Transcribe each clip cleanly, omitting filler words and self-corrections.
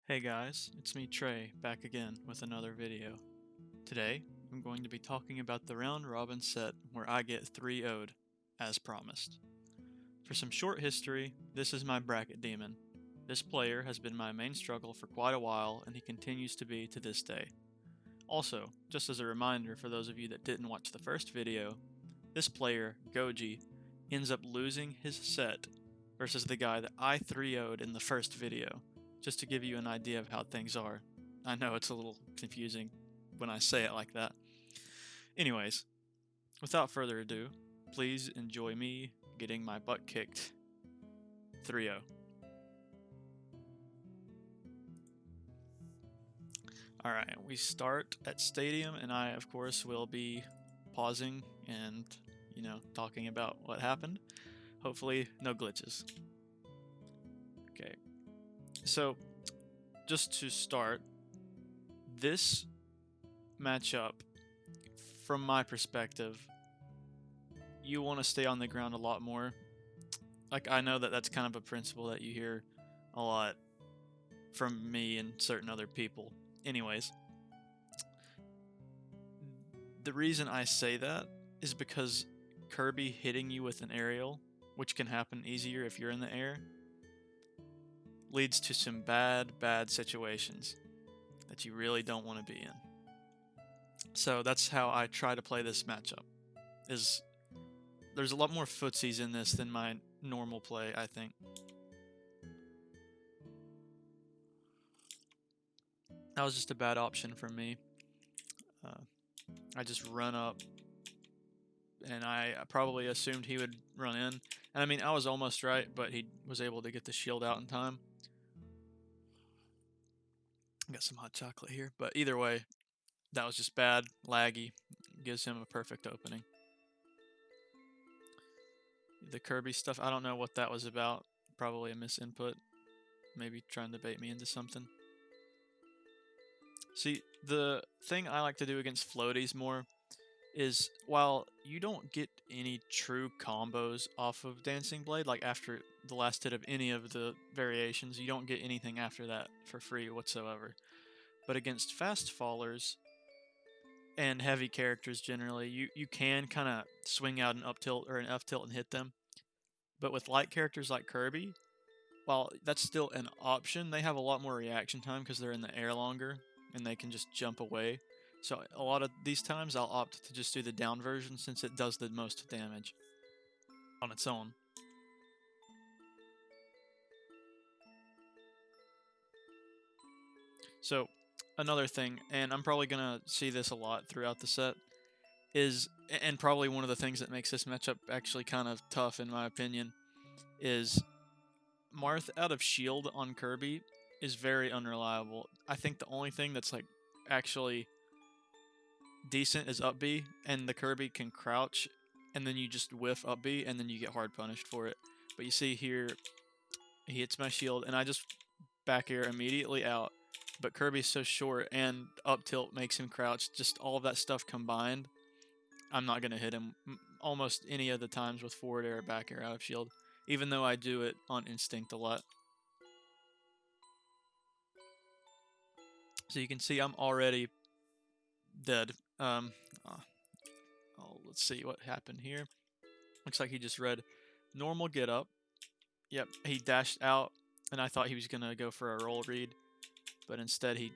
Hey guys, it's me Trey, back again with another video. Today, I'm going to be talking about the round robin set where I get 3 0'd, as promised. For some short history, this is my bracket demon. This player has been my main struggle for quite a while, and he continues to be to this day. Also, just as a reminder for those of you that didn't watch the first video, this player, Goji, ends up losing his set versus the guy that I 3 0'd in the first video, just to give you an idea of how things are. I know it's a little confusing when I say it like that. Anyways, without further ado, please enjoy me getting my butt kicked 3 0. Alright, we start at Stadium, and I, of course, will be pausing and, talking about what happened. Hopefully, no glitches. Okay, so just to start, this matchup, from my perspective, you want to stay on the ground a lot more. Like, I know that that's kind of a principle that you hear a lot from me and certain other people. Anyways, the reason I say that is because Kirby hitting you with an aerial, which can happen easier if you're in the air, leads to some bad situations that you really don't want to be in. So that's how I try to play this matchup. There's a lot more footsies in this than my normal play, I think. That was just a bad option for me. I just run up, and I probably assumed he would run in. And I mean, I was almost right, but he was able to get the shield out in time. Got some hot chocolate here, but either way, that was just bad, laggy. Gives him a perfect opening. The Kirby stuff, I don't know what that was about. Probably a misinput. Maybe trying to bait me into something. See, the thing I like to do against floaties more is, while you don't get any true combos off of Dancing Blade, like after the last hit of any of the variations, you don't get anything after that for free whatsoever. But against fast fallers and heavy characters generally, you can kind of swing out an up tilt or an F tilt and hit them. But with light characters like Kirby, while that's still an option, they have a lot more reaction time because they're in the air longer and they can just jump away. So a lot of these times I'll opt to just do the down version since it does the most damage on its own. So another thing, and I'm probably going to see this a lot throughout the set, is, and probably one of the things that makes this matchup actually kind of tough in my opinion, is Marth out of shield on Kirby is very unreliable. I think the only thing that's like actually decent is up B, and the Kirby can crouch, and then you just whiff up B, and then you get hard punished for it. But you see here, he hits my shield, and I just back air immediately out. But Kirby's so short, and up tilt makes him crouch. Just all of that stuff combined, I'm not going to hit him almost any of the times with forward air or back air out of shield, even though I do it on instinct a lot. So you can see I'm already dead. Let's see what happened here. Looks like he just read normal get up. Yep, he dashed out, and I thought he was going to go for a roll read, but instead he,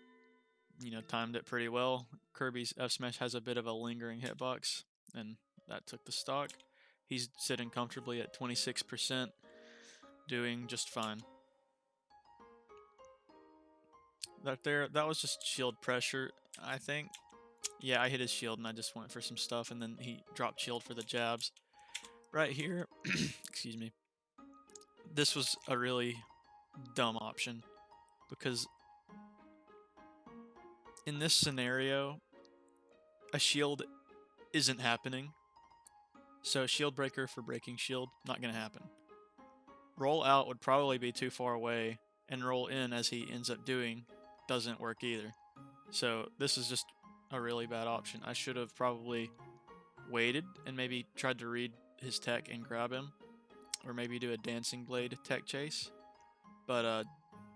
timed it pretty well. Kirby's F smash has a bit of a lingering hitbox, and that took the stock. He's sitting comfortably at 26%, doing just fine. That was just shield pressure, I think. Yeah, I hit his shield and I just went for some stuff, and then he dropped shield for the jabs. Right here, excuse me, this was a really dumb option, because in this scenario, a shield isn't happening. So shield breaker for breaking shield, not going to happen. Roll out would probably be too far away, and roll in, as he ends up doing, doesn't work either. So this is just a really bad option. I should have probably waited and maybe tried to read his tech and grab him, or maybe do a Dancing Blade tech chase. But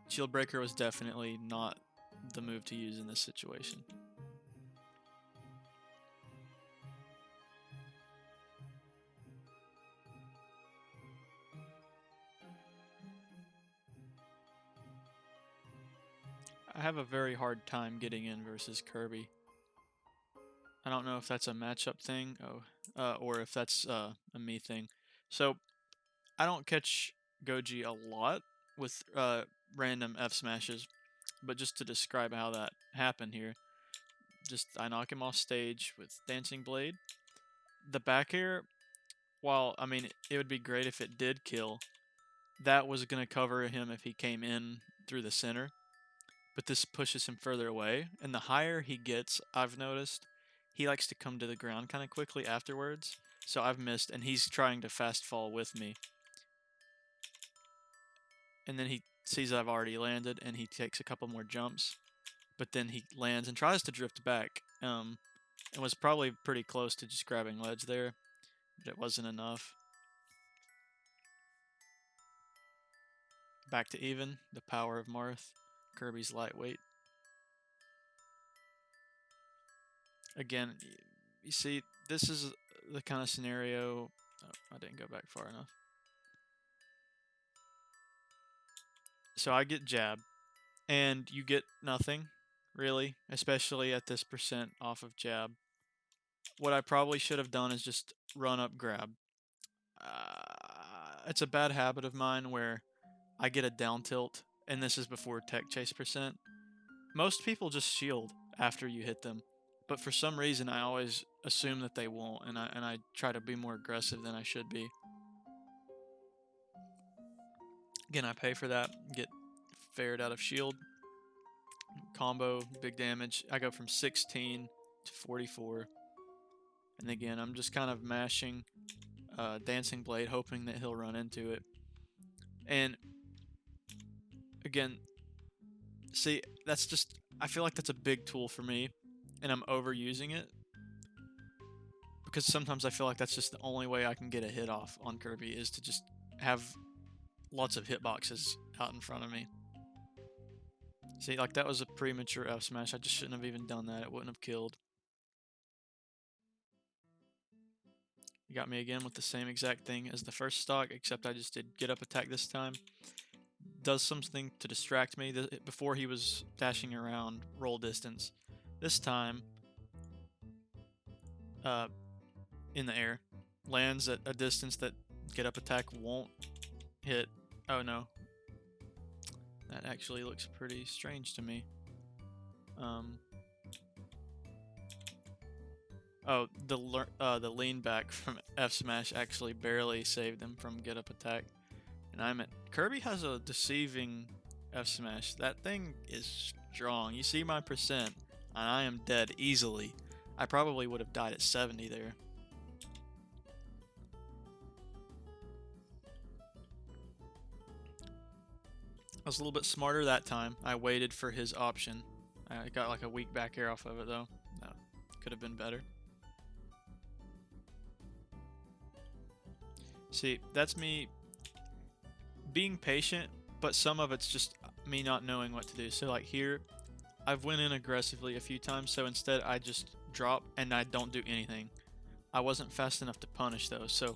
Shield Breaker was definitely not the move to use in this situation. I have a very hard time getting in versus Kirby. I don't know if that's a matchup thing, or if that's a me thing. So I don't catch Goji a lot with random F smashes, but just to describe how that happened here, just I knock him off stage with Dancing Blade. The back air, while I mean it would be great if it did kill, that was gonna cover him if he came in through the center. But this pushes him further away, and the higher he gets, I've noticed, he likes to come to the ground kind of quickly afterwards. So I've missed, and he's trying to fast fall with me. And then he sees I've already landed, and he takes a couple more jumps. But then he lands and tries to drift back, and was probably pretty close to just grabbing ledge there, but it wasn't enough. Back to even, the power of Marth, Kirby's lightweight. Again, you see, this is the kind of scenario. Oh, I didn't go back far enough. So I get jab, and you get nothing, really, especially at this percent off of jab. What I probably should have done is just run up grab. It's a bad habit of mine where I get a down tilt, and this is before tech chase percent. Most people just shield after you hit them, but for some reason I always assume that they won't, and I try to be more aggressive than I should be. Again, I pay for that, get fared out of shield. Combo, big damage. I go from 16 to 44. And again, I'm just kind of mashing Dancing Blade, hoping that he'll run into it. And again, see, that's just, I feel like that's a big tool for me, and I'm overusing it. Because sometimes I feel like that's just the only way I can get a hit off on Kirby, is to just have lots of hitboxes out in front of me. See, like that was a premature F smash. I just shouldn't have even done that. It wouldn't have killed. You got me again with the same exact thing as the first stock, except I just did get up attack this time. Does something to distract me. Before he was dashing around roll distance. This time, in the air, lands at a distance that get up attack won't hit. Oh no. That actually looks pretty strange to me. Oh, the lean back from F smash actually barely saved him from get up attack. And I'm at Kirby has a deceiving F smash. That thing is strong. You see my percent, and I am dead easily. I probably would have died at 70 there. I was a little bit smarter that time. I waited for his option. I got like a weak back air off of it though. That could have been better. See, that's me being patient, but some of it's just me not knowing what to do. So like here, I've went in aggressively a few times, so instead I just drop and I don't do anything. I wasn't fast enough to punish those, so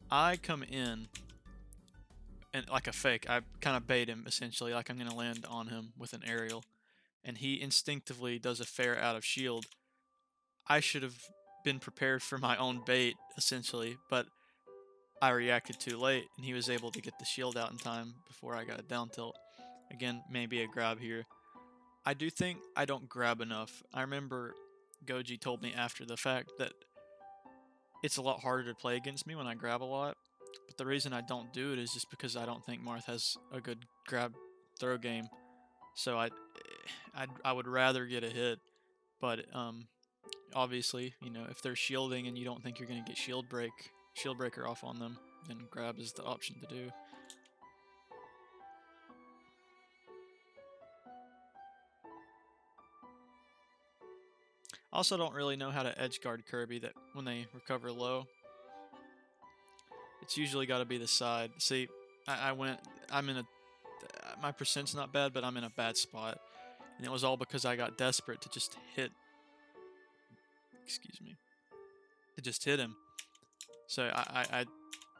I come in and like a fake, I kind of bait him essentially, like I'm going to land on him with an aerial, and he instinctively does a fair out of shield. I should have been prepared for my own bait essentially, but I reacted too late, and he was able to get the shield out in time before I got a down tilt. Again, maybe a grab here. I do think I don't grab enough. I remember Goji told me after the fact that it's a lot harder to play against me when I grab a lot, but the reason I don't do it is just because I don't think Marth has a good grab throw game. So I would rather get a hit, but obviously, you know, if they're shielding and you don't think you're going to get shield breaker off on them, then grab is the option to do. I also don't really know how to edge guard Kirby that when they recover low. It's usually got to be the side. See, I'm in a my percent's not bad, but I'm in a bad spot. And it was all because I got desperate to just hit, excuse me, to just hit him. So I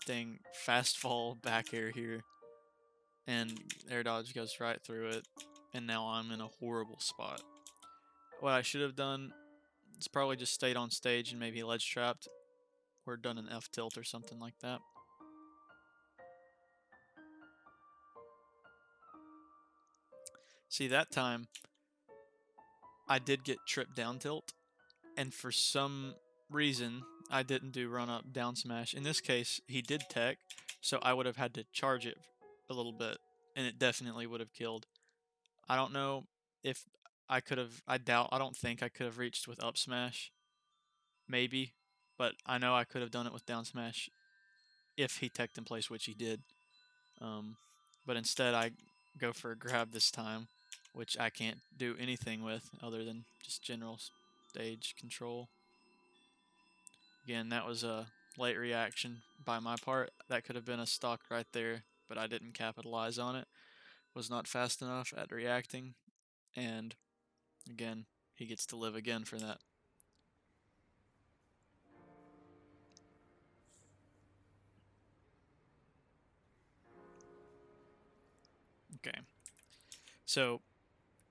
dang fast fall back air here, and air dodge goes right through it, and now I'm in a horrible spot. What I should have done is probably just stayed on stage and maybe ledge trapped, or done an F tilt or something like that. See, that time I did get tripped down tilt, and for some reason I didn't do run up down smash. In this case, he did tech, so I would have had to charge it a little bit, and it definitely would have killed. I don't know if I could have. I don't think I could have reached with up smash. Maybe, but I know I could have done it with down smash if he teched in place, which he did. Um, but instead, I go for a grab this time, which I can't do anything with other than just general stage control. Again, that was a late reaction by my part. That could have been a stock right there, but I didn't capitalize on it. Was not fast enough at reacting, and again, he gets to live again for that. Okay, so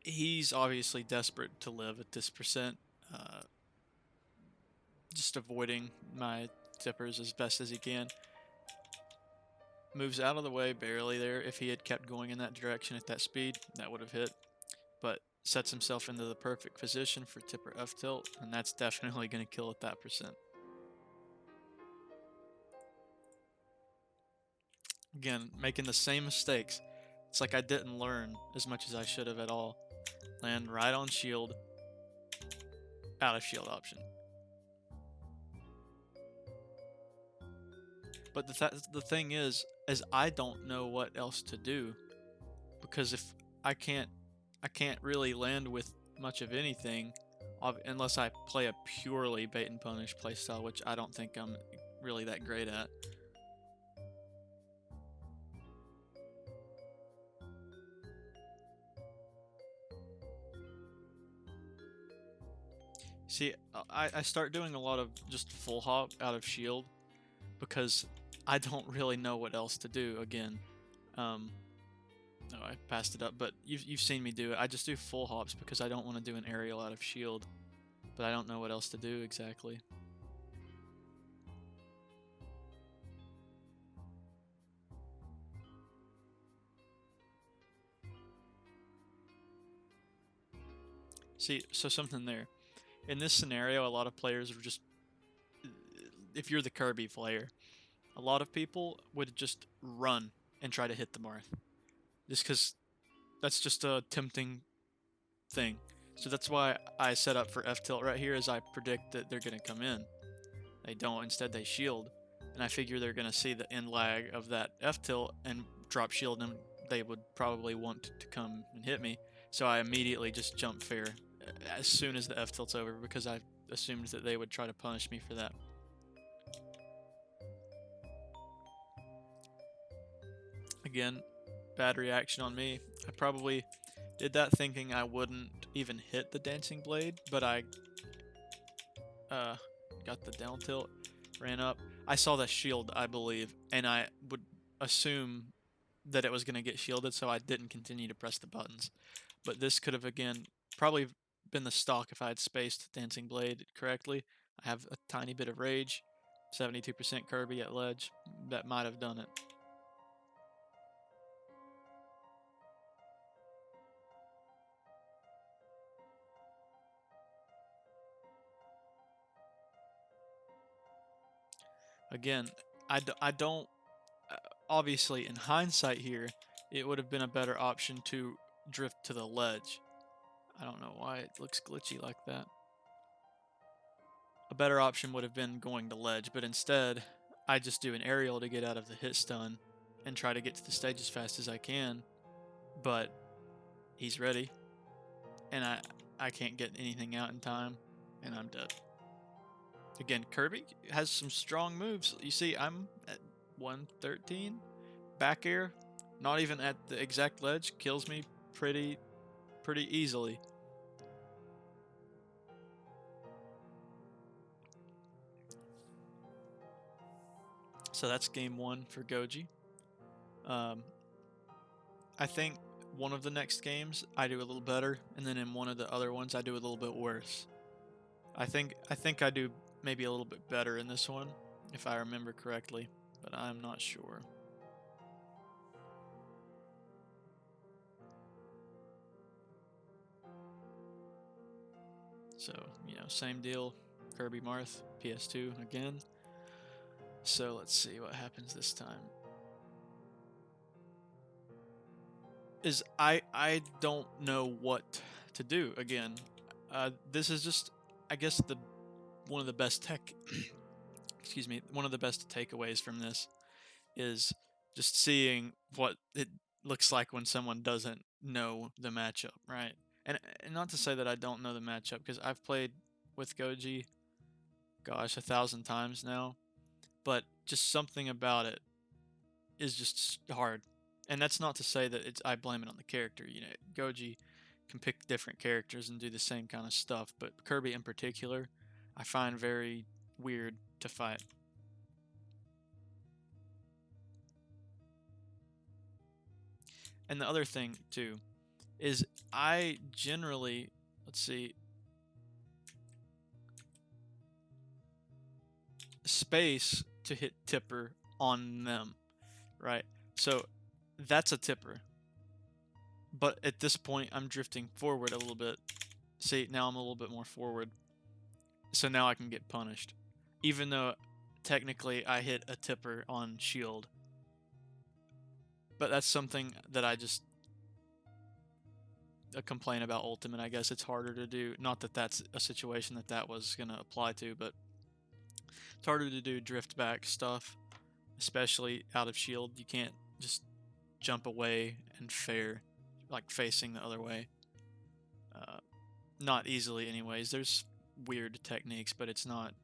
he's obviously desperate to live at this percent, just avoiding my tippers as best as he can. Moves out of the way barely there. If he had kept going in that direction at that speed, that would have hit. But sets himself into the perfect position for tipper F tilt, and that's definitely going to kill at that percent. Again, making the same mistakes. It's like I didn't learn as much as I should have at all. Land right on shield, out of shield option. But the thing is I don't know what else to do, because if I can't really land with much of anything unless I play a purely bait and punish playstyle, which I don't think I'm really that great at. See, I start doing a lot of just full hop out of shield because I don't really know what else to do. Again, oh, I passed it up, but you've seen me do it. I just do full hops because I don't want to do an aerial out of shield, but I don't know what else to do exactly. See, so something there. In this scenario, a lot of players are just, if you're the Kirby player, a lot of people would just run and try to hit the Marth. Just because that's just a tempting thing. So that's why I set up for F tilt right here, as I predict that they're going to come in. They don't, instead they shield. And I figure they're going to see the end lag of that F tilt and drop shield, and they would probably want to come and hit me. So I immediately just jump fair as soon as the F tilt's over, because I assumed that they would try to punish me for that. Again, bad reaction on me. I probably did that thinking I wouldn't even hit the dancing blade, but I got the down tilt, ran up. I saw the shield, I believe, and I would assume that it was going to get shielded, so I didn't continue to press the buttons. But this could have, again, probably been the stock if I had spaced dancing blade correctly. I have a tiny bit of rage, 72% Kirby at ledge. That might have done it. Again, I don't. Obviously, in hindsight here, it would have been a better option to drift to the ledge. I don't know why it looks glitchy like that. A better option would have been going to ledge, but instead, I just do an aerial to get out of the hit stun and try to get to the stage as fast as I can. But he's ready, and I can't get anything out in time, and I'm dead. Again, Kirby has some strong moves. You see, I'm at 113. Back air, not even at the exact ledge, kills me pretty easily. So that's game 1 for Goji. I think one of the next games I do a little better, and then in one of the other ones I do a little bit worse. I think I do maybe a little bit better in this one, if I remember correctly, but I'm not sure. So, you know, same deal, Kirby Marth, PS2 again. So let's see what happens this time. I don't know what to do again. This is just, I guess, one of the best excuse me, one of the best takeaways from this is just seeing what it looks like when someone doesn't know the matchup, right? And not to say that I don't know the matchup, because I've played with Goji, gosh, 1,000 times now, but just something about it is just hard. And that's not to say that I blame it on the character. You know, Goji can pick different characters and do the same kind of stuff, but Kirby in particular, I find very weird to fight. And the other thing too is I generally, let's see, space to hit tipper on them, right? So that's a tipper. But at this point, I'm drifting forward a little bit. See, now I'm a little bit more forward. So now I can get punished. Even though technically I hit a tipper on shield. But that's something that I just complain about Ultimate. I guess it's harder to do. Not that that's a situation that was going to apply to, but it's harder to do drift back stuff, especially out of shield. You can't just jump away and fair, like facing the other way. Not easily anyways. There's weird techniques, but it's not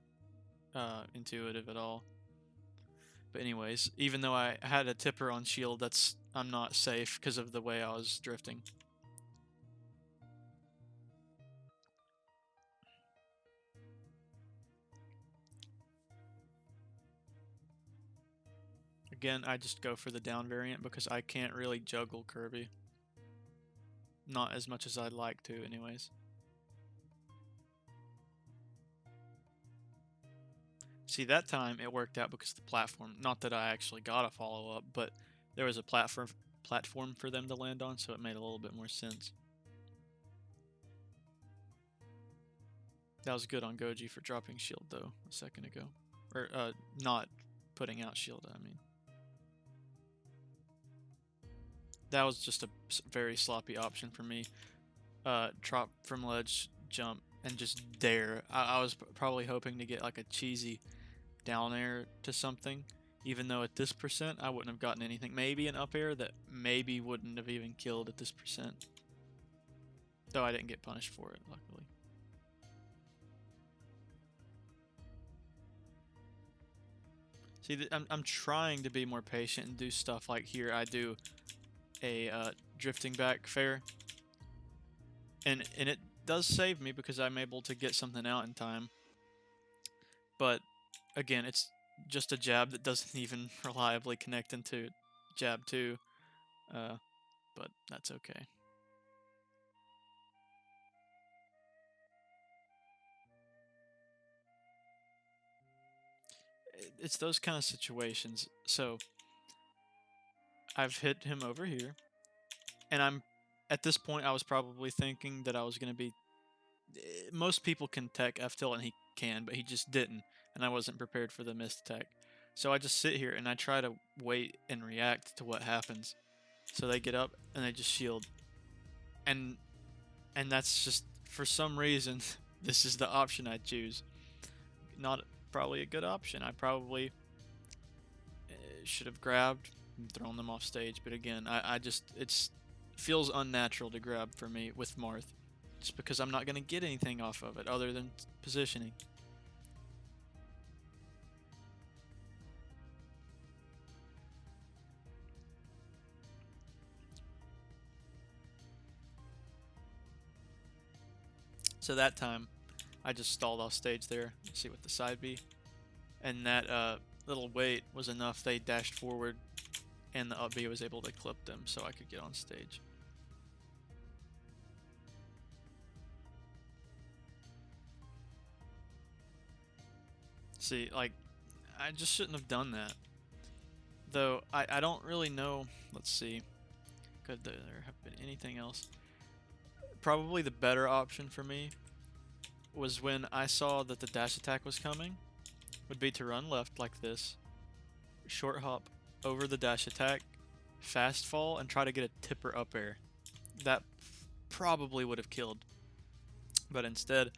intuitive at all. But anyways, even though I had a tipper on shield, I'm not safe because of the way I was drifting. Again, I just go for the down variant because I can't really juggle Kirby. Not as much as I'd like to, anyways. See, that time it worked out because the platform, not that I actually got a follow-up, but there was a platform for them to land on, so it made a little bit more sense. That was good on Goji for dropping shield, though, a second ago. Or, not putting out shield, I mean. That was just a very sloppy option for me. Drop from ledge, jump, and just dare. I was probably hoping to get like a cheesy down air to something, even though at this percent I wouldn't have gotten anything. Maybe an up air that maybe wouldn't have even killed at this percent. Though I didn't get punished for it, luckily. See, I'm trying to be more patient and do stuff like here I do a drifting back fair. And it does save me because I'm able to get something out in time. But again, it's just a jab that doesn't even reliably connect into jab 2. But that's okay. It's those kind of situations. So I've hit him over here, and at this point I was probably thinking that I was going to be. Most people can tech F tilt and he can, but he just didn't, and I wasn't prepared for the missed tech. So I just sit here and I try to wait and react to what happens. So they get up and they just shield, and that's just, for some reason, this is the option I choose. Not probably a good option. I probably should have grabbed and thrown them off stage, but again, I just, it feels unnatural to grab for me with Marth, just because I'm not going to get anything off of it other than positioning. So that time, I just stalled off stage there. Let's see what the side B. And that little wait was enough. They dashed forward, and the up B was able to clip them so I could get on stage. See, like, I just shouldn't have done that. Though, I don't really know. Let's see. Could there have been anything else? Probably the better option for me was when I saw that the dash attack was coming, would be to run left like this, short hop over the dash attack, fast fall, and try to get a tipper up air. That probably would have killed. But instead,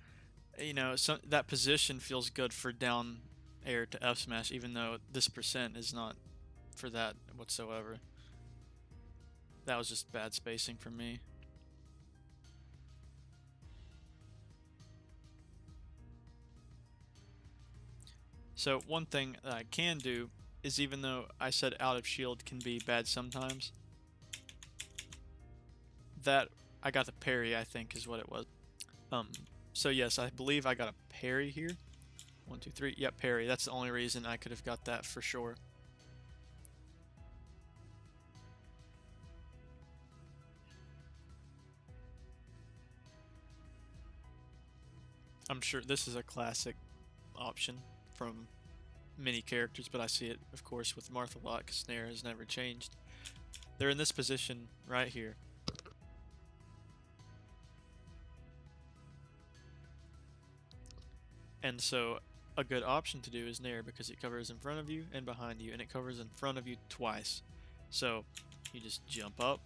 you know, that position feels good for down air to F smash, even though this percent is not for that whatsoever. That was just bad spacing for me. So one thing that I can do is, even though I said out of shield can be bad sometimes, that I got the parry, I think is what it was. So yes, I believe I got a parry here. 1, 2, 3. Yep, parry. That's the only reason I could have got that for sure. I'm sure this is a classic option from many characters, but I see it, of course, with Marth a lot because Snare has never changed. They're in this position right here. And so a good option to do is Nair because it covers in front of you and behind you, and it covers in front of you twice. So you just jump up,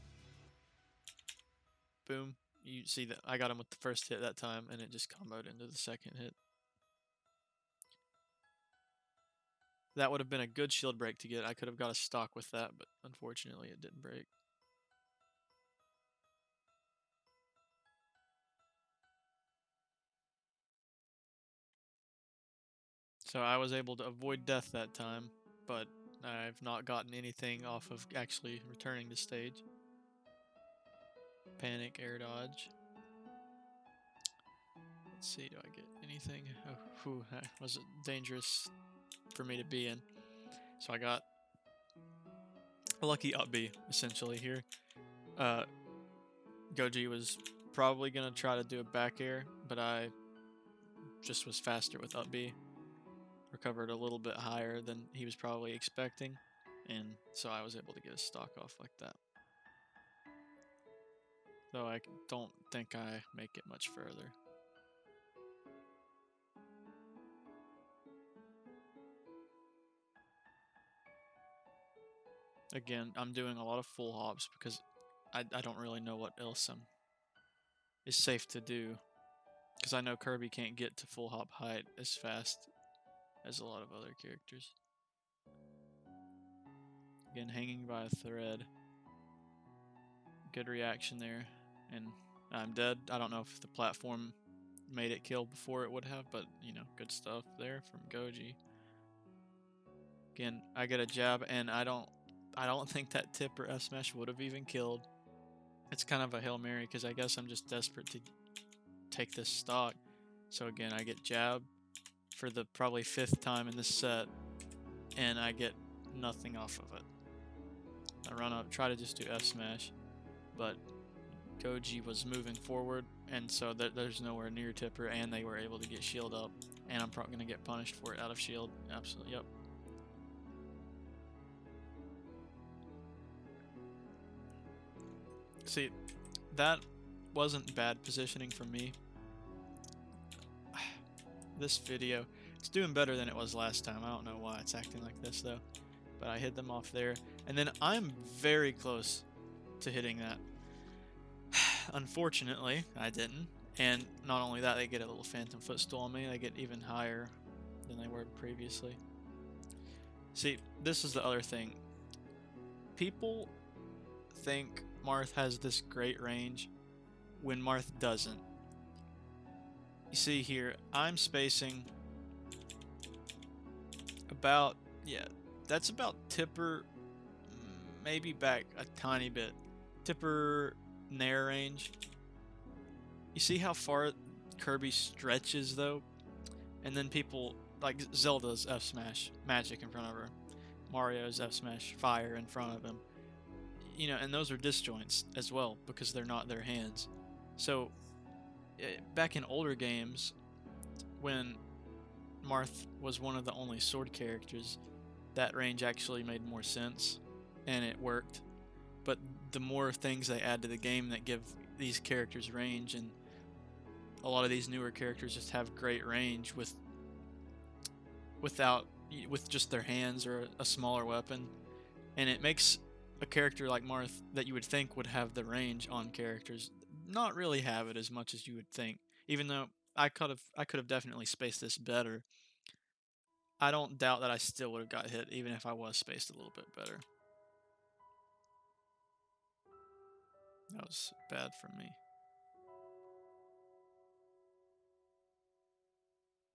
boom. You see that I got him with the first hit that time, and it just comboed into the second hit. That would have been a good shield break to get. I could have got a stock with that, but unfortunately it didn't break. So I was able to avoid death that time, but I've not gotten anything off of actually returning to stage. Panic, air dodge. Let's see, do I get anything? Oh, whew, that was dangerous for me to be in. So I got a lucky up B, essentially, here. Goji was probably going to try to do a back air, but I just was faster with up B. Recovered a little bit higher than he was probably expecting, and so I was able to get a stock off like that. Though I don't think I make it much further. Again, I'm doing a lot of full hops because I don't really know what else is safe to do. Because I know Kirby can't get to full hop height as fast as a lot of other characters. Again, hanging by a thread. Good reaction there. And I'm dead. I don't know if the platform made it kill before it would have, but, you know, good stuff there from Goji. Again, I get a jab, and I don't think that tip or F smash would have even killed. It's kind of a Hail Mary because I guess I'm just desperate to take this stock. So again, I get jab for the probably 5th time in this set, and I get nothing off of it. I run up, try to just do F smash, but Goji was moving forward, and so there's nowhere near tipper, and they were able to get shield up, and I'm probably going to get punished for it out of shield. Absolutely, yep. See, that wasn't bad positioning for me. This video, it's doing better than it was last time. I don't know why it's acting like this though, but I hit them off there, and then I'm very close to hitting that. Unfortunately, I didn't, and not only that, they get a little phantom footstool on me. They get even higher than they were previously. See, this is the other thing. People think Marth has this great range when Marth doesn't. You see here, I'm spacing about, yeah, that's about tipper, maybe back a tiny bit. Tipper Nair range. You see how far Kirby stretches though, and then people like Zelda's F smash magic in front of her, Mario's F smash fire in front of him. You know, and those are disjoints as well because they're not their hands. So back in older games, when Marth was one of the only sword characters, that range actually made more sense and it worked. But the more things they add to the game that give these characters range, and a lot of these newer characters just have great range with just their hands or a smaller weapon, and it makes a character like Marth that you would think would have the range on characters not really have it as much as you would think. Even though I could have definitely spaced this better, I don't doubt that I still would have got hit even if I was spaced a little bit better. That was bad from me.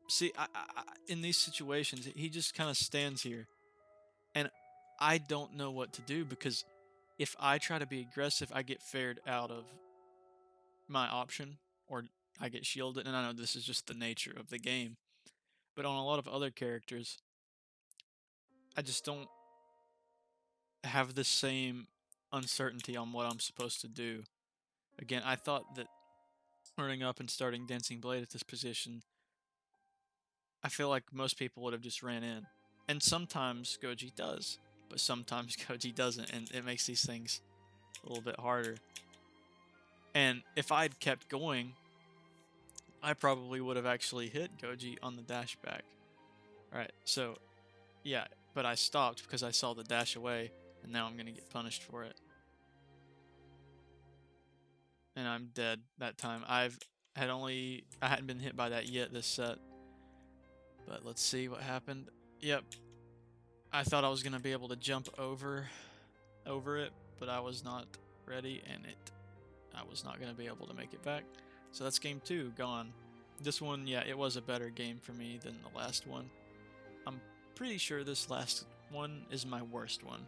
See, in these situations, he just kind of stands here, and I don't know what to do because if I try to be aggressive, I get fared out of my option, or I get shielded. And I know this is just the nature of the game, but on a lot of other characters, I just don't have the same uncertainty on what I'm supposed to do. Again, I thought that running up and starting Dancing Blade at this position, I feel like most people would have just ran in. And sometimes Goji does, but sometimes Goji doesn't, and it makes these things a little bit harder. And if I'd kept going, I probably would have actually hit Goji on the dash back. Right, so yeah, but I stopped because I saw the dash away, and now I'm gonna get punished for it. And I'm dead that time. I hadn't been hit by that yet this set. But let's see what happened. Yep. I thought I was gonna be able to jump over it, but I was not ready, and I was not gonna be able to make it back. So that's game 2 gone. This one, yeah, it was a better game for me than the last one. I'm pretty sure this last one is my worst one.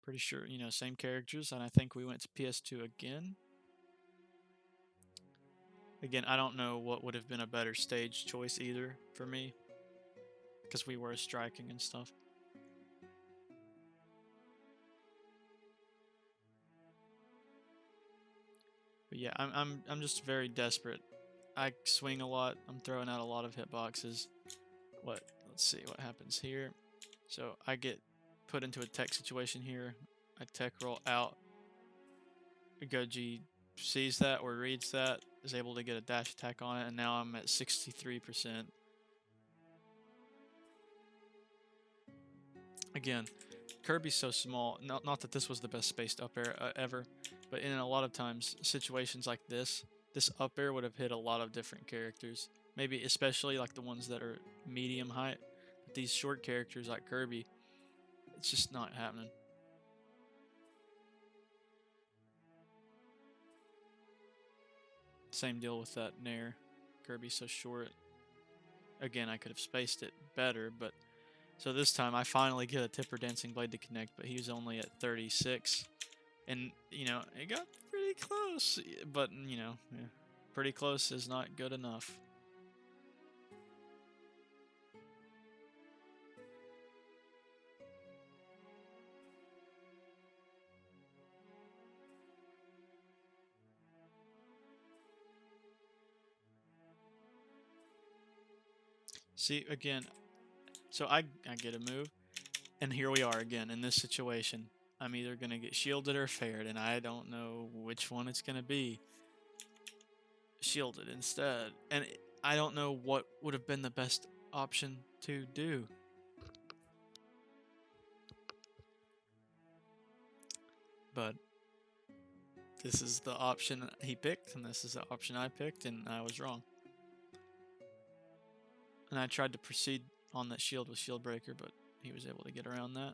Pretty sure, you know, same characters, and I think we went to PS2 again. Again, I don't know what would have been a better stage choice either for me, because we were striking and stuff. But yeah, I'm just very desperate. I swing a lot. I'm throwing out a lot of hitboxes. Let's see what happens here. So I get put into a tech situation here. I tech roll out. Goji sees that or reads that, is able to get a dash attack on it, and now I'm at 63%. Again, Kirby's so small. Not that this was the best spaced up air ever, but in a lot of times, situations like this up air would have hit a lot of different characters. Maybe especially like the ones that are medium height. But these short characters like Kirby, it's just not happening. Same deal with that Nair. Kirby's so short. Again, I could have spaced it better, but so this time I finally get a Tipper Dancing Blade to connect, but he was only at 36. And, you know, it got pretty close, but, you know, yeah, pretty close is not good enough. See, again, so I get a move, and here we are again in this situation. I'm either going to get shielded or fared, and I don't know which one it's going to be. Shielded instead. And I don't know what would have been the best option to do. But this is the option he picked, and this is the option I picked, and I was wrong. And I tried to proceed on that shield with Shield Breaker, but he was able to get around that.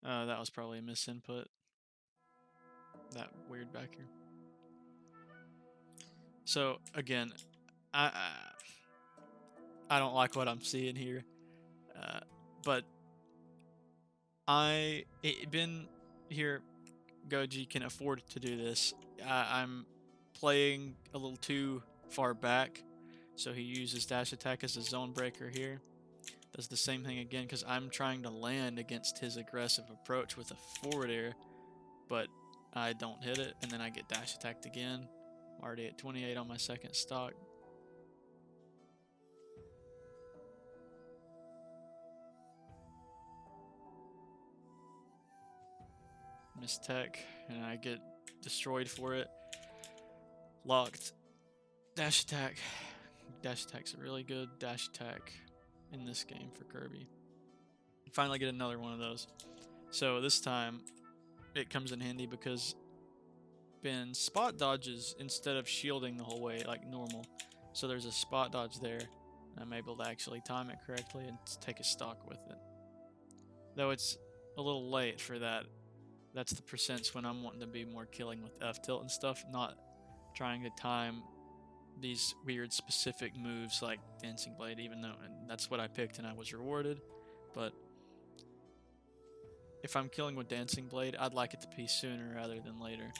That was probably a misinput. That weird back here. So again, I don't like what I'm seeing here. But been here, Goji can afford to do this. I'm playing a little too far back, so he uses dash attack as a zone breaker here. Does the same thing again because I'm trying to land against his aggressive approach with a forward air, but I don't hit it, and then I get dash attacked again. I'm already at 28 on my second stock. Miss tech, and I get destroyed for it. Locked. Dash attack. Dash attack's a really good dash attack in this game for Kirby. Finally get another one of those. So this time it comes in handy because Ben spot dodges instead of shielding the whole way like normal. So there's a spot dodge there. I'm able to actually time it correctly and take a stock with it. Though it's a little late for that. That's the percents when I'm wanting to be more killing with F tilt and stuff, not trying to time these weird specific moves like Dancing Blade, even though that's what I picked and I was rewarded. But if I'm killing with Dancing Blade, I'd like it to be sooner rather than later.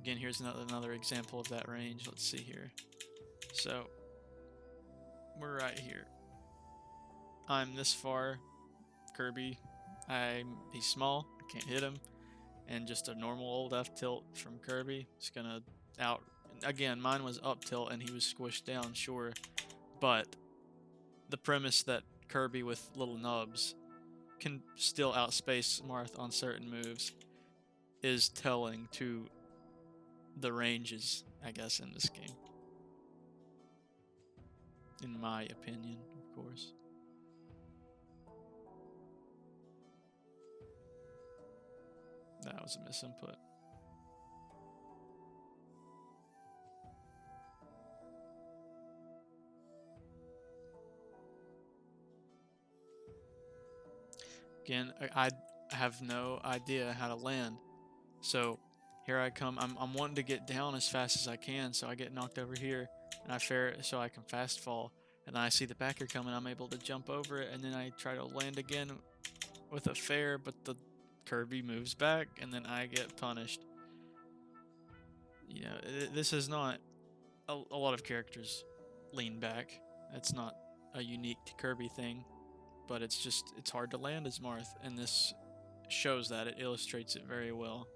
Again, here's another example of that range. Let's see here. So we're right here. I'm this far. Kirby, he's small. I can't hit him. And just a normal old F tilt from Kirby. It's gonna out. Again, mine was up tilt and he was squished down, sure. But the premise that Kirby with little nubs can still outspace Marth on certain moves is telling to the ranges, I guess, in this game. In my opinion, of course. That was a misinput. Again, I have no idea how to land. So here I come. I'm wanting to get down as fast as I can, so I get knocked over here, and I fair it so I can fast fall. And then I see the backer coming, I'm able to jump over it, and then I try to land again with a fair, but the Kirby moves back, and then I get punished. You know, this is not a lot of characters lean back. That's not a unique to Kirby thing, but it's hard to land as Marth, and this shows that. It illustrates it very well.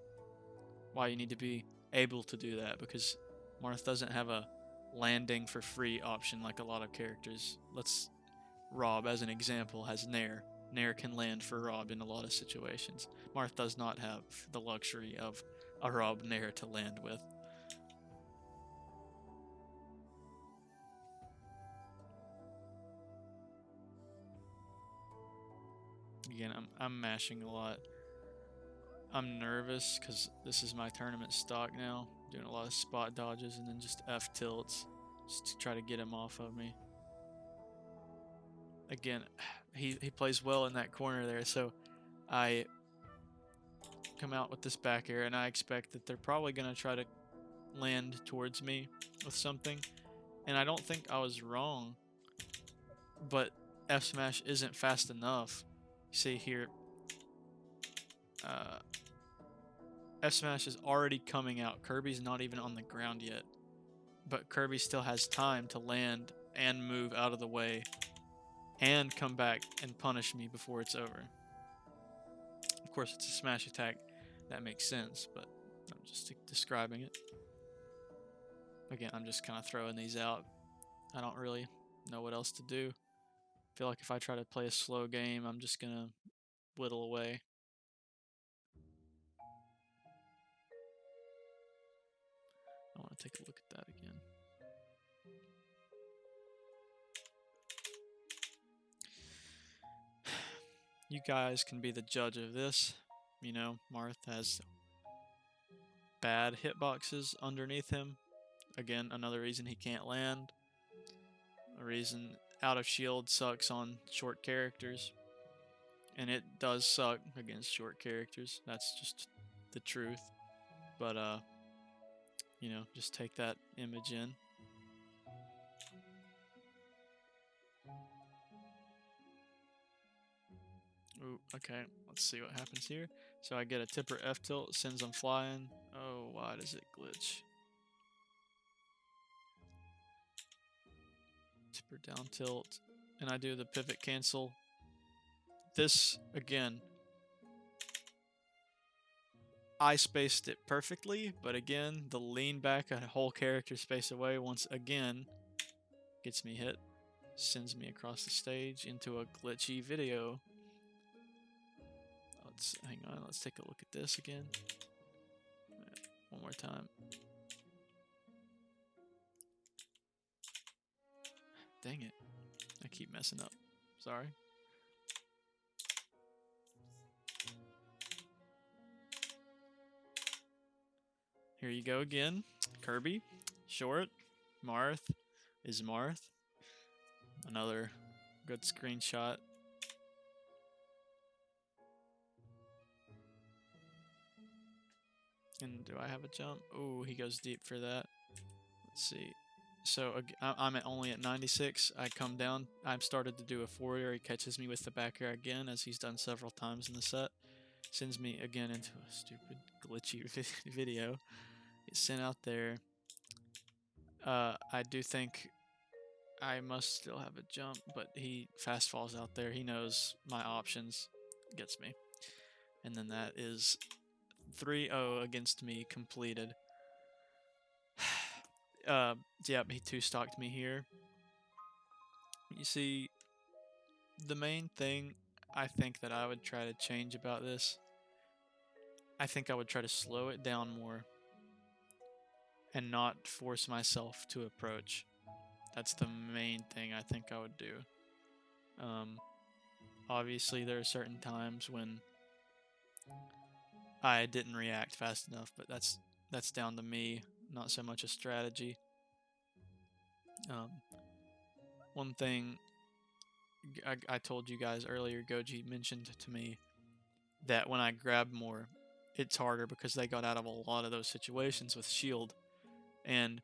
Why you need to be able to do that, because Marth doesn't have a landing for free option like a lot of characters. Rob, as an example, has Nair. Nair can land for Rob in a lot of situations. Marth does not have the luxury of a Rob Nair to land with. Again, I'm mashing a lot. I'm nervous because this is my tournament stock now. Doing a lot of spot dodges and then just F tilts just to try to get him off of me. Again, he plays well in that corner there, so I come out with this back air and I expect that they're probably going to try to land towards me with something. And I don't think I was wrong, but F smash isn't fast enough. See here, F smash is already coming out. Kirby's not even on the ground yet, but Kirby still has time to land and move out of the way and come back and punish me before it's over. Of course, it's a smash attack. That makes sense, but I'm just describing it. Again, I'm just kind of throwing these out. I don't really know what else to do. I feel like if I try to play a slow game, I'm just gonna whittle away. I want to take a look at that again. You guys can be the judge of this. You know, Marth has bad hitboxes underneath him. Again, another reason he can't land. A reason out of shield sucks on short characters. And it does suck against short characters. That's just the truth. But, just take that image in. Ooh, okay, let's see what happens here. So I get a tipper F tilt, sends them flying. Oh, why does it glitch? Tipper down tilt, and I do the pivot cancel. This, again, I spaced it perfectly, but again, the lean back a whole character space away once again gets me hit, sends me across the stage into a glitchy video. Let's hang on, let's take a look at this again. One more time. Dang it. I keep messing up. Sorry. Here you go again. Kirby. Short. Marth is Marth. Another good screenshot. And do I have a jump? Oh, he goes deep for that. Let's see. So I'm only at 96. I come down. I've started to do a forwarder. He catches me with the back air again, as he's done several times in the set. Sends me again into a stupid glitchy video. It's sent out there. I do think I must still have a jump, but he fast falls out there. He knows my options. Gets me. And then that is 3-0 against me completed. Yep, he two-stocked me here. You see, the main thing I think that I would try to change about this, I think I would try to slow it down more and not force myself to approach. That's the main thing I think I would do. Obviously, there are certain times when I didn't react fast enough, but that's down to me, not so much a strategy. One thing I told you guys earlier, Goji mentioned to me that when I grab more, it's harder because they got out of a lot of those situations with shield. And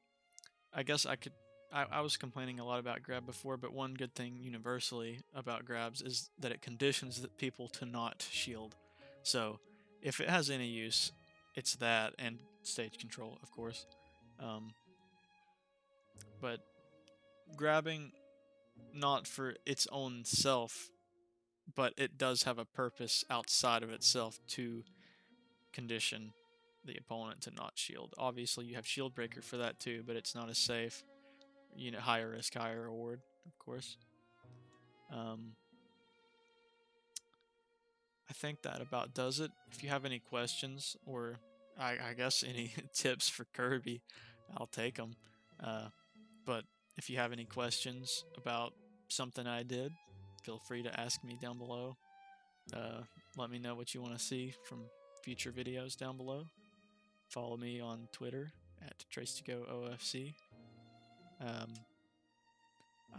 I guess I was complaining a lot about grab before, but one good thing universally about grabs is that it conditions people to not shield. So if it has any use, it's that and stage control, of course. But grabbing, not for its own self, but it does have a purpose outside of itself to condition the opponent to not shield. Obviously, you have shield breaker for that too, but it's not as safe. Higher risk, higher reward, of course. I think that about does it. If you have any questions, or I guess any tips for Kirby, I'll take them. But if you have any questions about something I did, feel free to ask me down below. Let me know what you want to see from future videos down below. Follow me on Twitter at TraceToGoOFC. I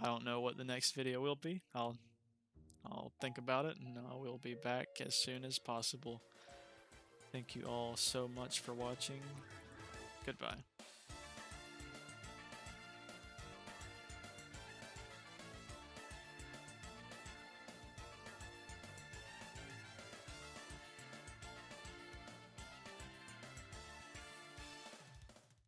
don't know what the next video will be. I'll think about it, and I will be back as soon as possible. Thank you all so much for watching. Goodbye.